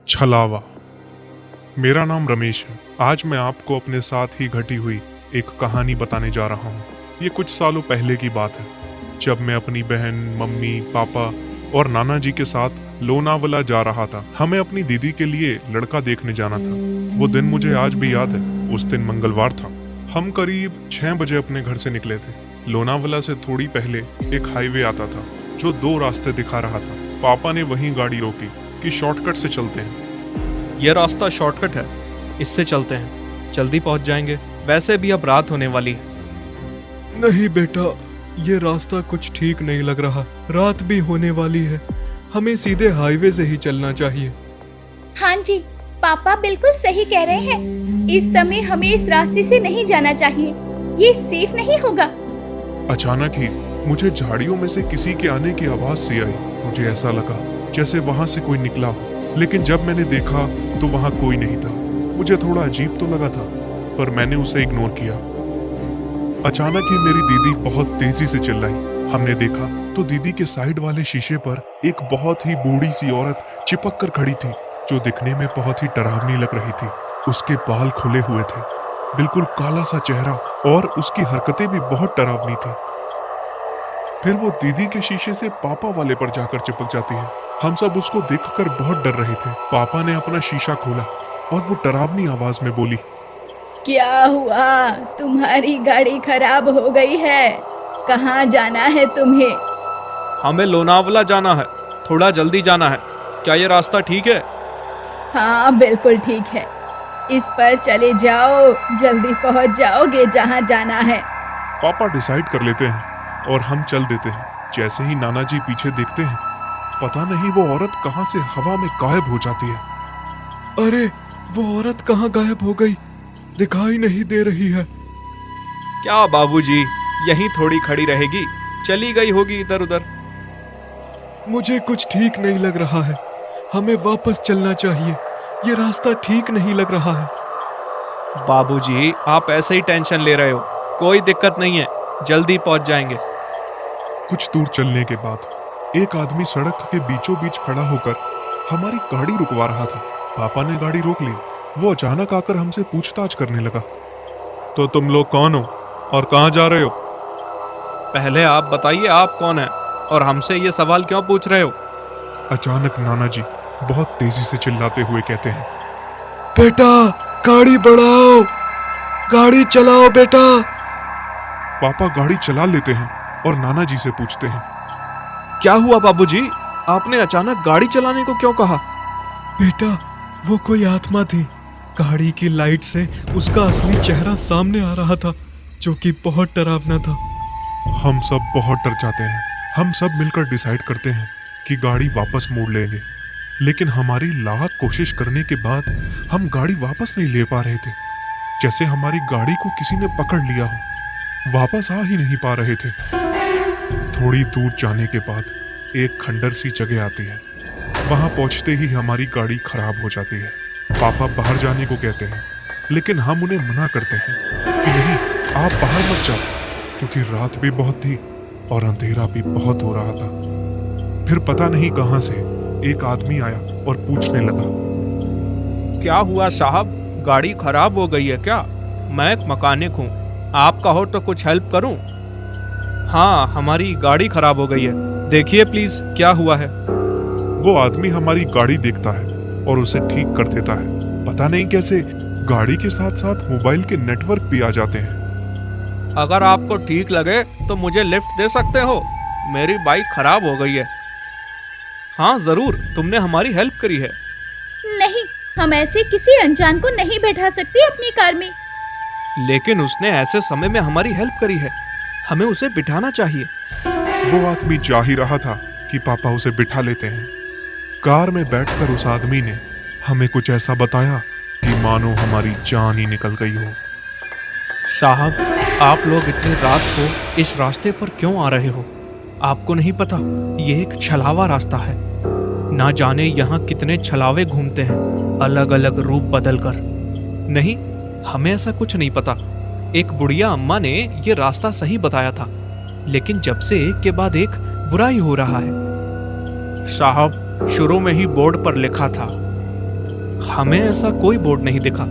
छलावा। मेरा नाम रमेश है। आज मैं आपको अपने साथ ही घटी हुई एक कहानी बताने जा रहा हूँ। ये कुछ सालों पहले की बात है, जब मैं अपनी बहन, मम्मी, पापा और नाना जी के साथ लोनावला जा रहा था। हमें अपनी दीदी के लिए लड़का देखने जाना था। वो दिन मुझे आज भी याद है। उस दिन मंगलवार था। हम करीब 6 बजे अपने घर से निकले थे। लोनावला से थोड़ी पहले एक हाईवे आता था जो 2 रास्ते दिखा रहा था। पापा ने वहीं गाड़ी रोकी कि शॉर्टकट से चलते हैं। यह रास्ता शॉर्टकट है, इससे चलते हैं, जल्दी पहुंच जाएंगे। वैसे भी अब रात होने वाली है। नहीं बेटा, ये रास्ता कुछ ठीक नहीं लग रहा। रात भी होने वाली है। हमें सीधे हाईवे से ही चलना चाहिए। हाँ जी, पापा बिल्कुल सही कह रहे हैं। इस समय हमें इस रास्ते से नहीं जाना चाहिए। ये सेफ नहीं होगा। अचानक ही मुझे झाड़ियों में से किसी के आने की आवाज सी आई। मुझे ऐसा लगा जैसे वहां से कोई निकला हो, लेकिन जब मैंने देखा तो वहां कोई नहीं था। मुझे थोड़ा अजीब तो लगा था, पर मैंने उसे इग्नोर किया। अचानक ही मेरी दीदी बहुत तेजी से चिल्लाई। हमने देखा तो दीदी के साइड वाले शीशे पर एक बहुत ही बूढ़ी सी औरत चिपक कर खड़ी थी, जो दिखने में बहुत ही डरावनी लग रही थी। उसके बाल खुले हुए थे, बिल्कुल काला सा चेहरा, और उसकी हरकतें भी बहुत डरावनी थी। फिर वो दीदी के शीशे से पापा वाले पर जाकर चिपक जाती है। हम सब उसको देखकर बहुत डर रहे थे। पापा ने अपना शीशा खोला और वो डरावनी आवाज में बोली, क्या हुआ? तुम्हारी गाड़ी खराब हो गई है। कहाँ जाना है तुम्हें? हमें लोनावला जाना है, थोड़ा जल्दी जाना है। क्या ये रास्ता ठीक है? हाँ बिल्कुल ठीक है। इस पर चले जाओ, जल्दी पहुँच जाओगे जहाँ जाना है। पापा डिसाइड कर लेते हैं और हम चल देते हैं। जैसे ही नाना जी पीछे देखते हैं, पता नहीं वो औरत कहां से हवा में गायब हो जाती है। अरे, वो औरत कहाँ गायब हो गई? दिखाई नहीं दे रही है। क्या बाबूजी, यहीं थोड़ी खड़ी रहेगी, चली गई होगी इधर उधर। मुझे कुछ ठीक नहीं लग रहा है। हमें वापस चलना चाहिए। ये रास्ता ठीक नहीं लग रहा है। बाबूजी, आप ऐसे ही टेंशन ले रहे हो। कोई दिक्कत नहीं है, जल्दी पहुंच जाएंगे। कुछ दूर चलने के बाद एक आदमी सड़क के बीचों बीच खड़ा होकर हमारी गाड़ी रुकवा रहा था। पापा ने गाड़ी रोक ली। वो अचानक आकर हमसे पूछताछ करने लगा, तो तुम लोग कौन हो और कहाँ जा रहे हो? पहले आप बताइए, आप कौन हैं और हमसे ये सवाल क्यों पूछ रहे हो? अचानक नाना जी बहुत तेजी से चिल्लाते हुए कहते हैं, बेटा, गाड़ी बढ़ाओ, गाड़ी चलाओ बेटा। पापा गाड़ी चला लेते हैं और नाना जी से पूछते हैं, क्या हुआ बाबूजी, आपने अचानक गाड़ी चलाने को क्यों कहा? बेटा, वो कोई आत्मा थी। गाड़ी की लाइट से उसका असली चेहरा सामने आ रहा था, जो कि बहुत डरावना था। हम सब बहुत डर जाते हैं। हम सब मिलकर डिसाइड करते हैं कि गाड़ी वापस मोड़ लेंगे, लेकिन हमारी लाख कोशिश करने के बाद हम गाड़ी वापस नहीं ले पा रहे थे। जैसे हमारी गाड़ी को किसी ने पकड़ लिया हो, वापस आ ही नहीं पा रहे थे। थोड़ी दूर जाने के बाद एक खंडर सी जगह आती है। वहां पहुंचते ही हमारी गाड़ी खराब हो जाती है। पापा बाहर जाने को कहते हैं, लेकिन हम उन्हें मना करते हैं कि नहीं, आप बाहर मत जाओ, क्योंकि रात भी बहुत थी और अंधेरा भी बहुत हो रहा था। फिर पता नहीं कहां से एक आदमी आया और पूछने लगा, क्या हुआ साहब, गाड़ी खराब हो गई है क्या? मैं एक मैकेनिक हूँ, आप कहो तो कुछ हेल्प करूँ? हाँ, हमारी गाड़ी खराब हो गई है, देखिए प्लीज क्या हुआ है। वो आदमी हमारी गाड़ी देखता है और उसे ठीक कर देता है। पता नहीं कैसे गाड़ी के साथ साथ मोबाइल के नेटवर्क भी आ जाते हैं। अगर आपको ठीक लगे तो मुझे लिफ्ट दे सकते हो, मेरी बाइक खराब हो गई है। हाँ जरूर, तुमने हमारी हेल्प करी है। नहीं, हम ऐसे किसी अनजान को नहीं बैठा सकते अपनी कार में। लेकिन उसने ऐसे समय में हमारी हेल्प करी है, हमें उसे बिठाना चाहिए। वो आदमी जा ही रहा था कि पापा उसे बिठा लेते हैं। कार में बैठकर उस आदमी ने हमें कुछ ऐसा बताया कि मानो हमारी जान ही निकल गई हो। साहब, आप लोग इतनी रात को इस रास्ते पर क्यों आ रहे हो? आपको नहीं पता ये एक छलावा रास्ता है। ना जाने यहाँ कितने छलावे घूमते हैं, अलग अलग रूप बदल कर। नहीं, हमें ऐसा कुछ नहीं पता। एक बुढ़िया अम्मा ने ये रास्ता सही बताया था। लेकिन जब से एक के बाद एक बुरा ही हो रहा है। साहब, शुरू में ही बोर्ड पर लिखा था, हमें ऐसा कोई बोर्ड नहीं दिखा।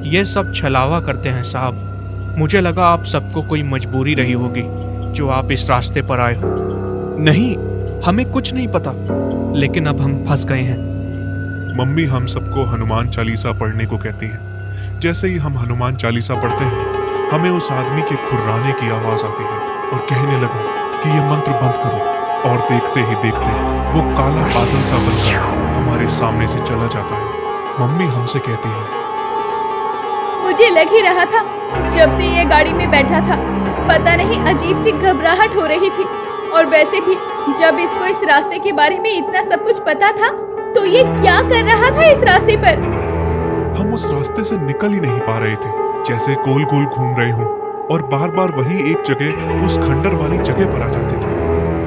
ये सब छलावा करते हैं साहब। मुझे लगा आप सबको कोई मजबूरी रही होगी जो आप इस रास्ते पर आए हो। नहीं, हमें कुछ नहीं पता, लेकिन अब हम फंस गए हैं। मम्मी हम सबको हनुमान चालीसा पढ़ने को कहती हैं। जैसे ही हम हनुमान चालीसा पढ़ते हैं, हमें उस आदमी के खुर्राने की आवाज आती है और कहने लगा कि ये मंत्र बंद करो। और देखते ही देखते वो काला बादल सा बनकर हमारे सामने से चला जाता है। मम्मी हमसे कहती है, मुझे लग ही रहा था जब से ये गाड़ी में बैठा था, पता नहीं अजीब सी घबराहट हो रही थी। और वैसे भी जब इसको इस रास्ते के बारे में इतना सब कुछ पता था, तो ये क्या कर रहा था इस रास्ते पर? हम उस रास्ते से निकल ही नहीं पा रहे थे, जैसे गोल गोल घूम रहे हों और बार बार वही एक जगह उस खंडर वाली जगह पर आ जाते थे।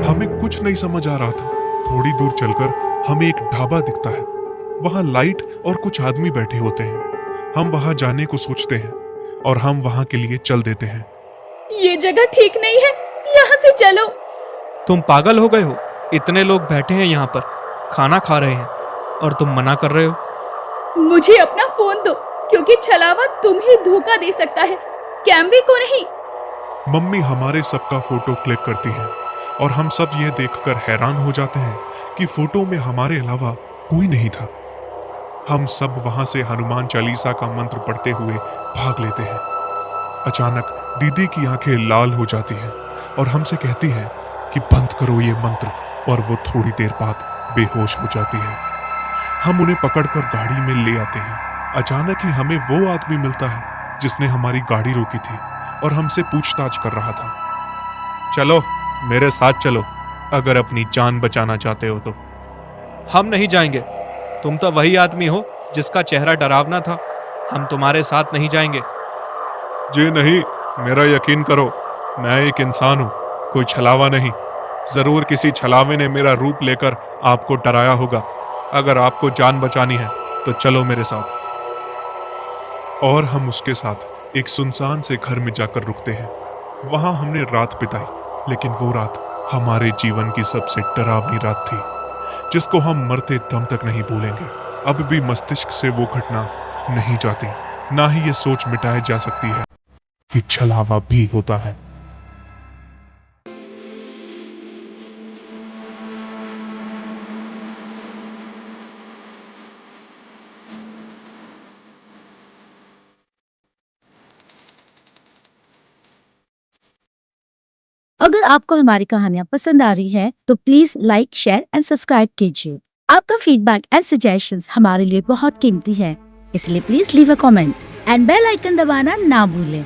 हमें कुछ नहीं समझ आ रहा था। थोड़ी दूर चलकर हमें एक ढाबा दिखता है। वहां लाइट और कुछ आदमी बैठे होते हैं। हम वहां जाने को सोचते हैं और हम वहां के लिए चल देते हैं। ये जगह ठीक नहीं है, यहाँ से चलो। तुम पागल हो गए हो? इतने लोग बैठे हैं यहाँ पर, खाना खा रहे हैं, और तुम मना कर रहे हो? मुझे अपना फोन दो, क्योंकि छलावा तुम्हें धोखा दे सकता है, कैमरे को नहीं। मम्मी हमारे सबका फोटो क्लिक करती है और हम सब यह देखकर हैरान हो जाते हैं कि फोटो में हमारे अलावा कोई नहीं था। हम सब वहां से हनुमान चालीसा का मंत्र पढ़ते हुए भाग लेते हैं। अचानक दीदी की आंखें लाल हो जाती हैं और हमसे कहती हैं कि बंद करो ये मंत्र, और वो थोड़ी देर बाद बेहोश हो जाती है। हम उन्हें पकड़कर गाड़ी में ले आते हैं। अचानक ही हमें वो आदमी मिलता है जिसने हमारी गाड़ी रोकी थी और हमसे पूछताछ कर रहा था। चलो मेरे साथ चलो, अगर अपनी जान बचाना चाहते हो तो। हम नहीं जाएंगे। तुम तो वही आदमी हो जिसका चेहरा डरावना था। हम तुम्हारे साथ नहीं जाएंगे। जी नहीं, मेरा यकीन करो, मैं एक इंसान हूं, कोई छलावा नहीं। जरूर किसी छलावे ने मेरा रूप लेकर आपको डराया होगा। अगर आपको जान बचानी है तो चलो मेरे साथ। और हम उसके साथ एक सुनसान से घर में जाकर रुकते हैं। वहां हमने रात बिताई, लेकिन वो रात हमारे जीवन की सबसे डरावनी रात थी, जिसको हम मरते दम तक नहीं भूलेंगे। अब भी मस्तिष्क से वो घटना नहीं जाती, ना ही ये सोच मिटाई जा सकती है कि छलावा भी होता है। अगर आपको हमारी कहानियाँ पसंद आ रही है तो please like, share and subscribe कीजिए। आपका फीडबैक एंड सजेशंस हमारे लिए बहुत कीमती है, इसलिए please leave a comment and bell icon दबाना ना भूलें